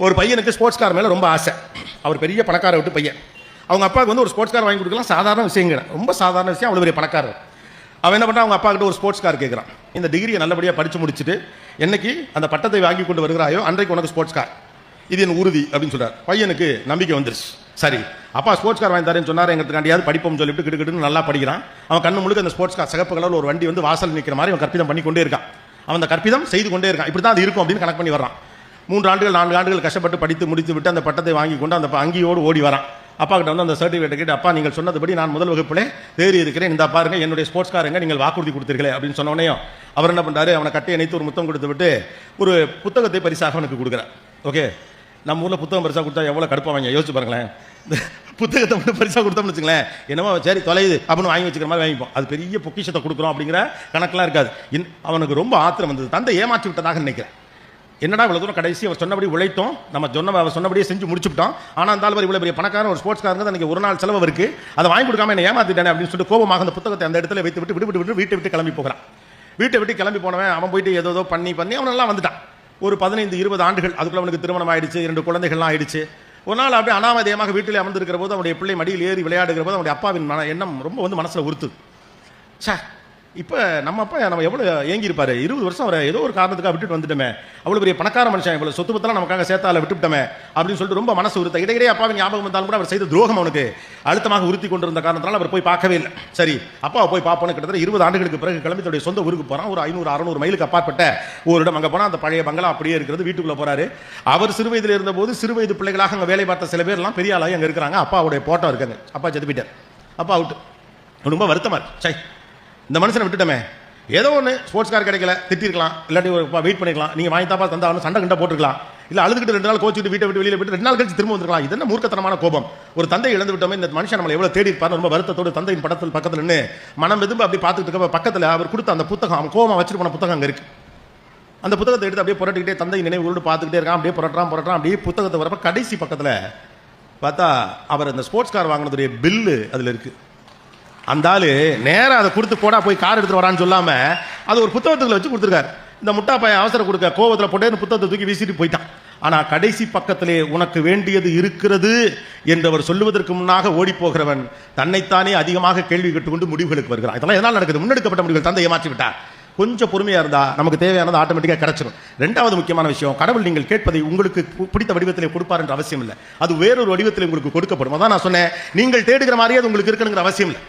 ஒரு பையனுக்கு sports car மேலே ரொம்ப ஆசை. அவர் பெரிய பணக்கார விட்டு பையன். அவங்க அப்பாவுக்கு வந்து ஒரு ஸ்போர்ட்ஸ் கார் வாங்கி கொடுக்கலாம் சாதாரண விஷயங்க, ரொம்ப சாதாரண விஷயம். அவ்வளோ பெரிய பணக்காரர். அவன் என்ன பண்ணுறான், அவங்க அப்பா கிட்ட ஒரு ஸ்போர்ட்ஸ் கார் கேட்குறான். இந்த டிகிரியை நல்லபடியாக படித்து முடிச்சுட்டு என்னைக்கு அந்த பட்டத்தை வாங்கி கொண்டு வருகிறாயோ அன்றைக்கு உனக்கு ஸ்போர்ட்ஸ் கார், இது என் உறுதி அப்படின்னு சொல்கிறார். பையனுக்கு நம்பிக்கை வந்துருச்சு. சரி, அப்பா ஸ்போர்ட்ஸ் கார் வாங்கி தரேன்னு சொன்னார், எங்களுக்காண்டியாவது படிப்போம்னு சொல்லிட்டு கிட்டுக்கிட்டு நல்லா படிக்கிறான். அவன் கண்ணு முழுக்க அந்த ஸ்போர்ட்ஸ் கார் சிகப்பு கலரில் ஒரு வண்டி வந்து வாசல் நிற்கிற மாதிரி அவன் கற்பிதம் பண்ணி கொண்டே இருக்கான். அவன் அந்த கற்பிதம் செய்து கொண்டே இருக்கான். இப்படி தான் அது இருக்கும் அப்படின்னு கணக்கு பண்ணி வர்றான். 3 ஆண்டுகள் 4 ஆண்டுகள் கஷ்டப்பட்டு படித்து முடித்து விட்டு அந்த பட்டத்தை வாங்கி கொண்டு அந்த அங்கியோடு ஓடி வரான். அப்பா கிட்ட வந்து அந்த சர்டிஃபிகேட் கேட்டு, அப்பா நீங்கள் சொன்னதுபடி நான் முதல் வகுப்பிலே தேறி இருக்கிறேன், இந்த பாருங்க என்னுடைய ஸ்போர்ட்ஸ் காரங்க நீங்கள் வாக்குறுதி கொடுத்தீர்களே அப்படின்னு சொன்னோடனே அவர் என்ன பண்ணுறாரு, அவனை கட்டி இணைத்து ஒரு முத்தம் கொடுத்து விட்டு ஒரு புத்தகத்தை பரிசாக அவனுக்கு கொடுக்குறார். ஓகே, நம்ம ஊரில் புத்தகம் பரிசாக கொடுத்தா எவ்வளோ கடுப்பாங்க யோசிச்சு பாருங்களேன். இந்த புத்தகத்தை மட்டும் பரிசாக கொடுத்தோம்னு வச்சுங்களேன், என்னமோ சரி தொலைது அப்படின்னு வாங்கி வச்சுக்கிற மாதிரி வாங்கிப்போம். அது பெரிய பொக்கிஷத்தை கொடுக்குறோம் அப்படிங்கிற கணக்கெல்லாம் இருக்காது. அவனுக்கு ரொம்ப ஆத்திரம் வந்தது. தந்தை ஏமாற்றி விட்டதாக நினைக்கிறேன். என்னடா இவ்வளோ தூரம் கடைசி அவர் சொன்னபடி உழைத்தோம், நம்ம அவர் சொன்னபடியே செஞ்சு முடிச்சுட்டோம். ஆனால் இருந்தாலும் இவ்வளோ பெரிய பணக்காரன் ஒரு ஸ்போர்ட்ஸ் காரங்க அன்றைக்கி ஒரு நாள் செலவு இருக்கு, அதை வாங்கி கொடுக்காம என்ன ஏமாத்திட்டானே அப்படின்னு சொல்லிட்டு கோபமாக அந்த புத்தகத்தை அந்த இடத்துல வைத்து விட்டு வீட்டை விட்டு கிளம்பி போகிறான். வீட்டை விட்டு கிளம்பி போனவன் அவன் போயிட்டு ஏதோ பண்ணி அவனெல்லாம் வந்துட்டான். ஒரு 15-20 ஆண்டுகள் அதுக்குள்ள அவனுக்கு திருமணம் ஆயிடுச்சு, 2 குழந்தைகள்லாம் ஆயிடுச்சு. ஒரு நாள் அப்படியே அனாமதேயமாக வீட்டிலே அமர்ந்திருக்கிற போது அவனுடைய பிள்ளை மடியில் ஏறி விளையாடுகிற போது அவனுடைய அப்பாவின் எண்ணம் ரொம்ப வந்து மனசில் உறுத்து. சே, இப்போ நம்ம அப்பா நம்ம எவ்வளோ ஏங்கியிருப்பாரு, 20 வருஷம் அவரை ஏதோ ஒரு காரணத்துக்காக விட்டுட்டு வந்துட்டோமே, அவ்வளோ பெரிய பணக்கார மனுஷன், இவ்வளோ சொத்து பத்தெல்லாம் நமக்காக சேர்த்தால விட்டுவிட்டோமே அப்படின்னு சொல்லிட்டு ரொம்ப மனசு உறுத்த. இடையிடையே அப்பாவின் ஞாபகம் வந்தாலும் கூட அவர் செய்த துரோகம் அவனுக்கு அழுத்தமாக உறுத்தி கொண்டிருந்த காரணத்தினால அவர் போய் பார்க்கவே இல்லை. சரி, அப்பாவை போய் பார்ப்போன்னு கிட்டத்தட்ட 20 ஆண்டுகளுக்கு பிறகு கிளம்பி தன்னுடைய சொந்த ஊருக்கு போகிறான். ஒரு 500-600 மைலுக்கு அப்பாற்பட்ட ஒரு இடம். அங்கே போனால் அந்த பழைய பங்களா அப்படியே இருக்கிறது. வீட்டுக்குள்ளே போகிறாரு. அவர் சிறு வயதில் இருந்தபோது சிறு வயது பிள்ளைகளாக அங்கே வேலை பார்த்த சில பேர்லாம் பெரிய ஆளாகி அங்கே இருக்கிறாங்க. அப்பாவுடைய போட்டோ இருக்காங்க. அப்பா செத்து போயிட்டார். அப்பா அவுட்டு. ரொம்ப வருத்தமாக இருக்கு. சை, இந்த மனுஷனை விட்டுட்டோமே, ஏதோ ஒன்று ஸ்போர்ட்ஸ் கார் கிடைக்கல, திட்டிருக்கலாம், இல்லாட்டி ஒரு வெயிட் பண்ணிக்கலாம், நீங்கள் வாங்கி தாப்பா தந்தாலும் சண்டை கண்டா போட்டுருக்கலாம், இல்லை அழுதுகிட்டு 2 நாள் கோச்சிட்டு வீட்டை விட்டு வெளியில் போயிட்டு 2 நாள் கழிச்சு திரும்ப வந்துருக்கலாம். இது என்ன மூர்க்கத்தனமான கோபம். ஒரு தந்தை இழந்து விட்டோமே, இந்த மனுஷன் நம்மளை எவ்வளோ தேடி இருப்பார் ரொம்ப வருத்தத்தோடு தந்தையின் பக்கத்தில் நின்று மனம் எதுவும் அப்படி பார்த்துட்டு இருக்க பக்கத்தில் அவர் கொடுத்த அந்த புத்தகம், அவன் கோபமாக வச்சுட்டு போன புத்தகம் அங்கே இருக்கு. அந்த புத்தகத்தை எடுத்து அப்படியே புரட்டிக்கிட்டே தந்தை நினைவுகளோடு பார்த்துக்கிட்டே இருக்கான். அப்படியே புரட்டுறான் அப்படியே புத்தகத்தை வரப்ப கடைசி பக்கத்தில் பார்த்தா அவர் அந்த ஸ்போர்ட்ஸ் கார் வாங்கினதுடைய பில்லு அதில் இருக்கு. அந்த ஆளு நேராக அதை கொடுத்து போடா போய் கார் எடுத்துட்டு வரான்னு சொல்லாம அது ஒரு புத்தகத்துக்குள்ள வச்சு கொடுத்துருக்காரு. இந்த முட்டா பையன் அவசரம் கொடுக்க கோவத்தில் போட்டேன்னு புத்தகத்தை தூக்கி வீசிட்டு போயிட்டான். ஆனா கடைசி பக்கத்திலே உனக்கு வேண்டியது இருக்கிறது என்றவர் சொல்லுவதற்கு முன்னாக ஓடி போகிறவன் தன்னைத்தானே அதிகமாக கேள்வி கேட்டுக்கொண்டு முடிவுகளுக்கு வருகிறான். இதெல்லாம் எதனால் நடக்குது? முன்னெடுக்கப்பட்ட முடிவுகள். தந்தை ஏமாற்றி விட்டார். கொஞ்சம் பொறுமையாக இருந்தால் நமக்கு தேவையானது ஆட்டோமேட்டிக்காக கிடைச்சிடும். 2வது முக்கியமான விஷயம், கடவுள் நீங்கள் கேட்பதை உங்களுக்கு பிடித்த வடிவத்திலே கொடுப்பார் என்ற அவசியம் இல்லை. அது வேறொரு வடிவத்தில் உங்களுக்கு கொடுக்கப்படும். அதான் நான் சொன்னேன், நீங்கள் தேடுகிற மாதிரியே அது உங்களுக்கு இருக்கணுங்கிற அவசியம் இல்லை.